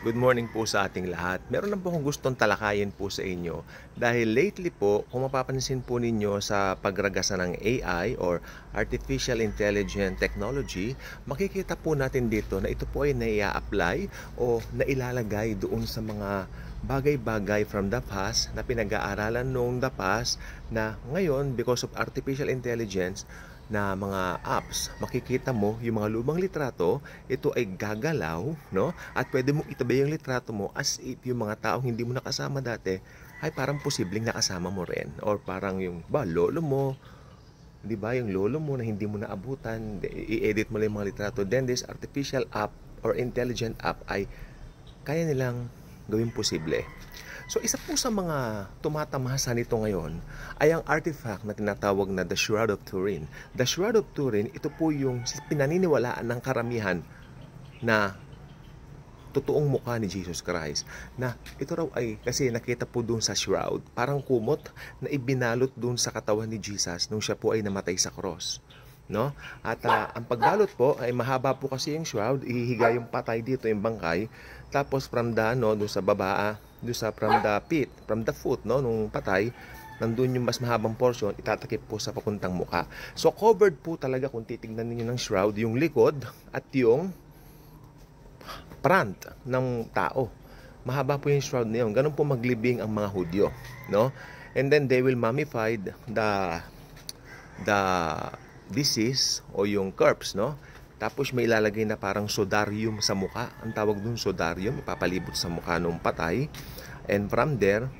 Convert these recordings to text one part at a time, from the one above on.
Good morning po sa ating lahat. Meron lang po akong gustong talakayin po sa inyo dahil lately po, kung mapapansin po ninyo sa pagragasa ng AI or Artificial Intelligent Technology, makikita po natin dito na ito po ay naia-apply o nailalagay doon sa mga bagay-bagay from the past na pinag-aaralan noong the past na ngayon because of artificial intelligence na mga apps, makikita mo yung mga lumang litrato, ito ay gagalaw, no? At pwede mong itabi yung litrato mo as if yung mga taong hindi mo nakasama dati ay parang posibleng nakasama mo rin. Or parang yung lolo mo, di ba? Yung lolo mo na hindi mo naabutan, i-edit mo lang yung mga litrato. Then this artificial app or intelligent app ay kaya nilang gawing posible. So isa po sa mga tumatamasa nito ngayon ay ang artifact na tinatawag na the Shroud of Turin. The Shroud of Turin, ito po yung pinaniniwalaan ng karamihan na totoong mukha ni Jesus Christ. Na ito raw ay kasi nakita po doon sa shroud, parang kumot na ibinalot doon sa katawan ni Jesus nung siya po ay namatay sa cross. No? At ang pagbalot po ay mahaba po kasi yung shroud, ihihiga yung patay dito, yung bangkay, tapos from the doon sa baba, from the pit, from the foot nung patay, nandun yung mas mahabang portion, itatakip po sa papuntang muka. So covered po talaga kung titignan niyo ng shroud, yung likod at yung front ng tao. Mahaba po yung shroud na yun. Ganun po maglibing ang mga Hudyo, no? And then they will mummify the disease o yung corpse, no? Tapos may ilalagay na parang sodarium sa muka. Ang tawag dun sodarium, ipapalibot sa muka ng patay. And from there,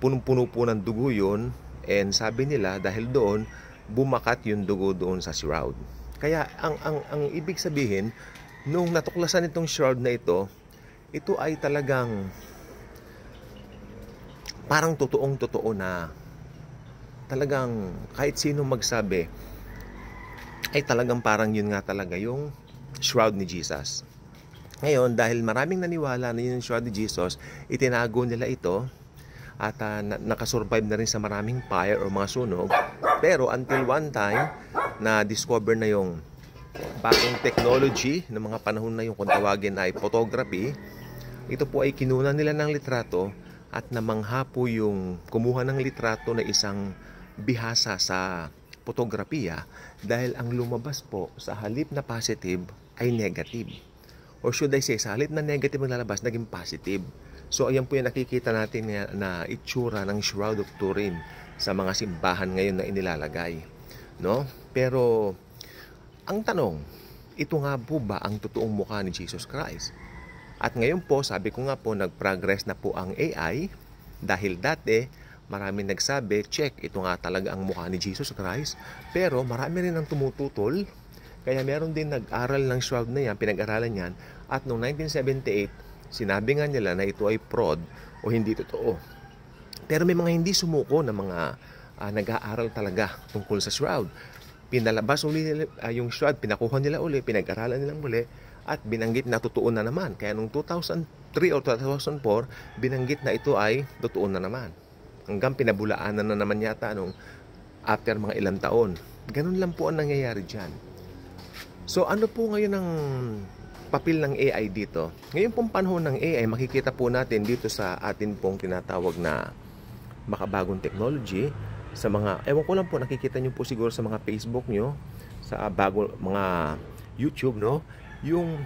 punong-puno po ng dugo yun. And sabi nila, dahil doon, bumakat yung dugo doon sa shroud. Kaya ang ibig sabihin, nung natuklasan itong shroud na ito ay talagang parang totoong-totoo na talagang kahit sino magsabi, ay talagang parang yun nga talaga yung shroud ni Jesus. Ngayon, dahil maraming naniwala na yun yung shroud ni Jesus, itinago nila ito at nakasurvive na rin sa maraming fire o mga sunog. Pero until one time, na-discover na yung bagong technology ng mga panahon na yung kung tawagin ay photography, ito po ay kinuha nila ng litrato at namangha po yung kumuha ng litrato na isang bihasa sa fotografiya dahil ang lumabas po sa halip na positive ay negative. Or should I say, sa halip na negative ang lalabas, naging positive. So ayan po yung nakikita natin na itsura ng Shroud of Turin sa mga simbahan ngayon na inilalagay. No? Pero ang tanong, ito nga po ba ang totoong mukha ni Jesus Christ? At ngayon po, sabi ko nga po, nag-progress na po ang AI dahil dati maraming nagsabi, check, ito nga talaga ang mukha ni Jesus Christ. Pero marami rin ang tumututol. Kaya meron din nag-aral ng shroud na yan, pinag-aralan yan. At noong 1978, sinabi nga nila na ito ay fraud o hindi totoo. Pero may mga hindi sumuko na mga nag-aaral talaga tungkol sa shroud. Pinalabas uli yung shroud, pinakuha nila uli, pinag-aralan nila muli, at binanggit na totoo na naman. Kaya noong 2003 o 2004, binanggit na ito ay totoo na naman. Hanggang pinabulaanan na naman yata nung after mga ilang taon. Ganun lang po ang nangyayari dyan. So ano po ngayon ang papel ng AI dito? Ngayon pong panahon ng AI, makikita po natin dito sa atin pong tinatawag na makabagong technology. Sa mga, ewan ko lang po, nakikita nyo po siguro sa mga Facebook nyo, sa mga YouTube, no? Yung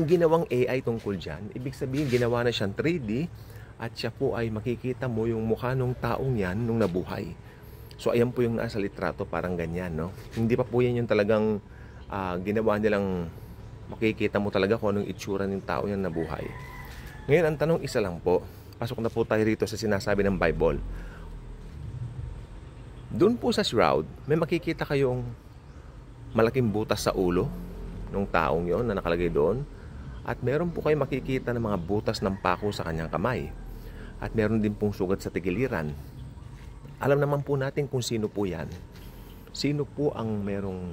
ginawang AI tungkol dyan, ibig sabihin ginawa na siyang 3D, at siya po ay makikita mo yung mukha ng taong yan nung nabuhay. So ayan po yung nasa litrato, parang ganyan, no? Hindi pa po yan yung talagang ginawa nilang makikita mo talaga kung anong itsura ng tao yan nabuhay. Ngayon ang tanong isa lang po, pasok na po tayo rito sa sinasabi ng Bible. Doon po sa shroud, may makikita kayong malaking butas sa ulo ng taong yon na nakalagay doon. At meron po kayo makikita ng mga butas ng pako sa kanyang kamay. At meron din pong sugat sa tigiliran. Alam naman po natin kung sino po yan. Sino po ang merong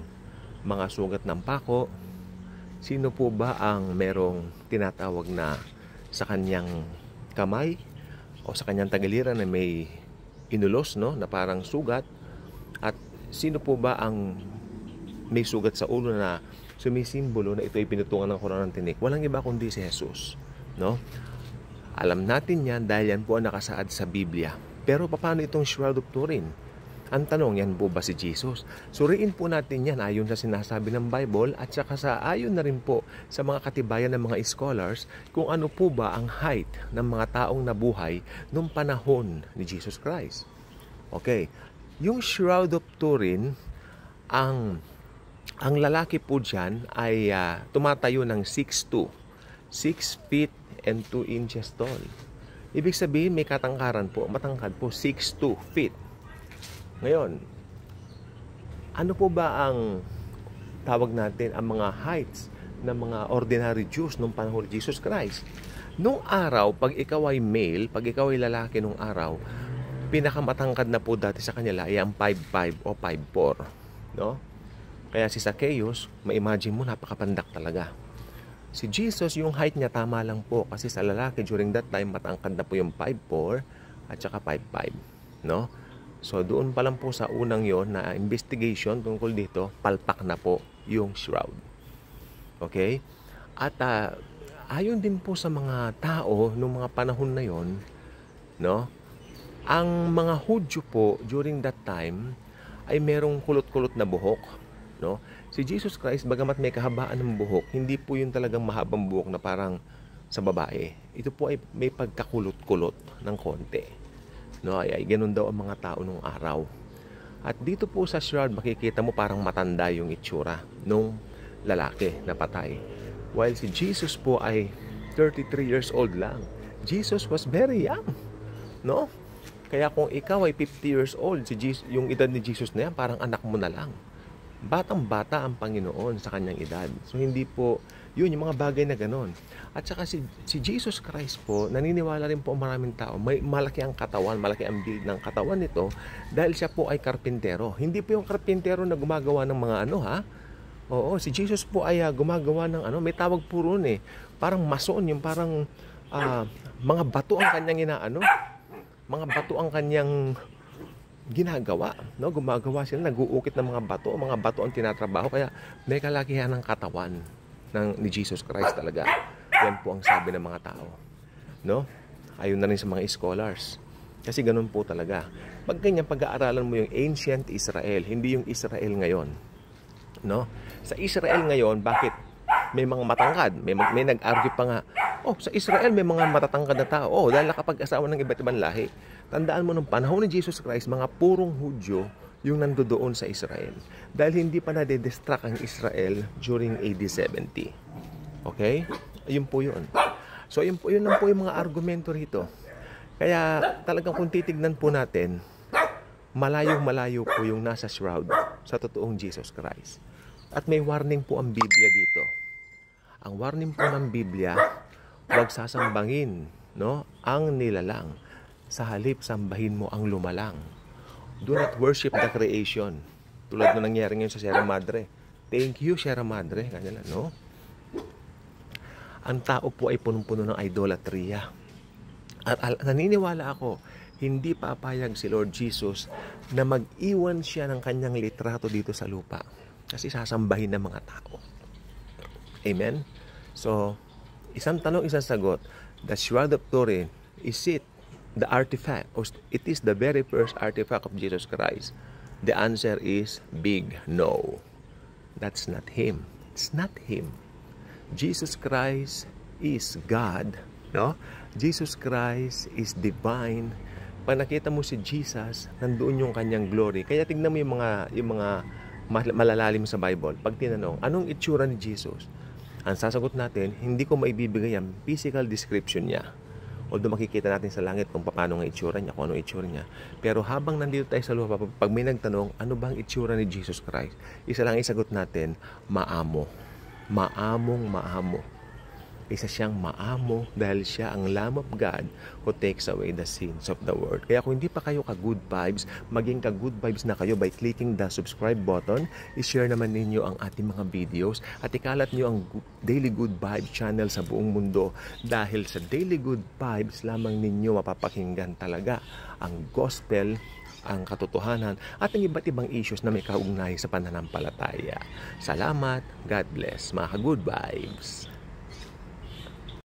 mga sugat ng pako? Sino po ba ang merong tinatawag na sa kanyang kamay o sa kanyang tagiliran na may inulos, no, na parang sugat? At sino po ba ang may sugat sa ulo na sumisimbolo na ito ay pinutungan ng korona ng tinik? Walang iba kundi si Jesus. no? Alam natin yan dahil yan po ang nakasaad sa Biblia. Pero paano itong Shroud of Turin? Ang tanong, yan po ba si Jesus? Suriin po natin yan ayon sa sinasabi ng Bible at saka sa ayon na rin po sa mga katibayan ng mga scholars kung ano po ba ang height ng mga taong nabuhay noong panahon ni Jesus Christ. Okay, yung Shroud of Turin, ang lalaki po dyan ay tumatayo ng 6'2", 6 feet and 2 inches tall. Ibig sabihin may katangkaran po, matangkad po, 6'2" feet. Ngayon, ano po ba ang tawag natin ang mga heights ng mga ordinary Jews nung panahon ni Jesus Christ? Nung araw, pag ikaw ay male, pag ikaw ay lalaki nung araw, pinakamatangkad na po dati sa kanila ay ang 5'5" o 5'4", no? Kaya si Zacchaeus, ma-imagine mo, napakapandak talaga. Si Jesus, yung height niya tama lang po kasi sa lalaki during that time matangkad na po yung 5'4" at saka 5'5", no? So doon pa lang po sa unang yon na investigation tungkol dito, palpak na po yung shroud. Okay? At ayon din po sa mga tao nung mga panahon na yon, no? Ang mga Hudyo po during that time ay merong kulot-kulot na buhok, no? Si Jesus Christ, bagamat may kahabaan ng buhok, hindi po yun talagang mahabang buhok na parang sa babae. Ito po ay may pagkakulot-kulot ng konti. No, ay ganun daw ang mga tao nung araw. At dito po sa shroud, makikita mo parang matanda yung itsura nung lalaki na patay. While si Jesus po ay 33 years old lang. Jesus was very young, no? Kaya kung ikaw ay 50 years old, yung edad ni Jesus na yan, parang anak mo na lang. Batang-bata ang Panginoon sa kanyang edad. So hindi po, yun yung mga bagay na ganon. At saka si Jesus Christ po, naniniwala rin po maraming tao, may malaki ang katawan, malaki ang build ng katawan nito dahil siya po ay karpintero. Hindi po yung karpintero na gumagawa ng mga Oo, si Jesus po ay gumagawa ng may tawag po ron parang mason, yung parang mga bato ang kanyang mga bato ang kanyang ginagawa, no? Gumagawa sila, nag-uukit ng mga bato ang tinatrabaho, kaya may kalakihan ng katawan ni Jesus Christ talaga. Yan po ang sabi ng mga tao, no? Ayun na rin sa mga scholars. Kasi ganun po talaga. Pag ganyan, pag-aaralan mo yung ancient Israel, hindi yung Israel ngayon, no? Sa Israel ngayon, bakit may mga matangkad? May nag-argue pa nga, sa Israel may mga matatangkad na tao. Dahil nakapag-asawa ng iba't ibang lahi. Tandaan mo, nung panahon ni Jesus Christ, mga purong Hudyo yung nandoon sa Israel. Dahil hindi pa na-destruct ang Israel during AD 70. Okay? Ayun po yun. So, yun lang po yung mga argumento rito. Kaya talagang kung titignan po natin, malayo-malayo po yung nasa shroud sa totoong Jesus Christ. At may warning po ang Biblia dito. Ang warning po ng Biblia, huwag sasambangin, no, ang nilalang. Sa halip, sambahin mo ang lumalang. Do not worship the creation. Tulad na nangyari ngayon sa Sierra Madre. Thank you, Sierra Madre. Ganyan lang, no? Ang tao po ay punong-puno ng idolatria. At naniniwala ako, hindi papayag si Lord Jesus na mag-iwan siya ng kanyang litrato dito sa lupa. Kasi sasambahin ng mga tao. Amen? So, isang tanong, isang sagot. The Shroud of Turin, is it the artifact, or it is the very first artifact of Jesus Christ? The answer is big no. That's not Him. It's not Him. Jesus Christ is God, no? Jesus Christ is divine. Pag nakita mo si Jesus, nandoon yung kanyang glory. Kaya tignan mo yung mga malalalim sa Bible. Pag tinanong, anong itsura ni Jesus? Ang sasagot natin, hindi ko maibibigay ang physical description niya. Although makikita natin sa langit kung paano ang itsura niya, kung anong itsura niya. Pero habang nandito tayo sa lupa, pag may nagtanong, ano bang itsura ni Jesus Christ? Isa lang isagot natin, maamo. Maamong maamo. Isa siyang maamo dahil siya ang Lamb of God who takes away the sins of the world. Kaya kung hindi pa kayo ka-good vibes, maging ka-good vibes na kayo by clicking the subscribe button. I-share naman ninyo ang ating mga videos at ikalat nyo ang Daily Good Vibes channel sa buong mundo dahil sa Daily Good Vibes lamang ninyo mapapakinggan talaga ang gospel, ang katotohanan at ang iba't ibang issues na may kaugnay sa pananampalataya. Salamat, God bless, mga ka-good vibes.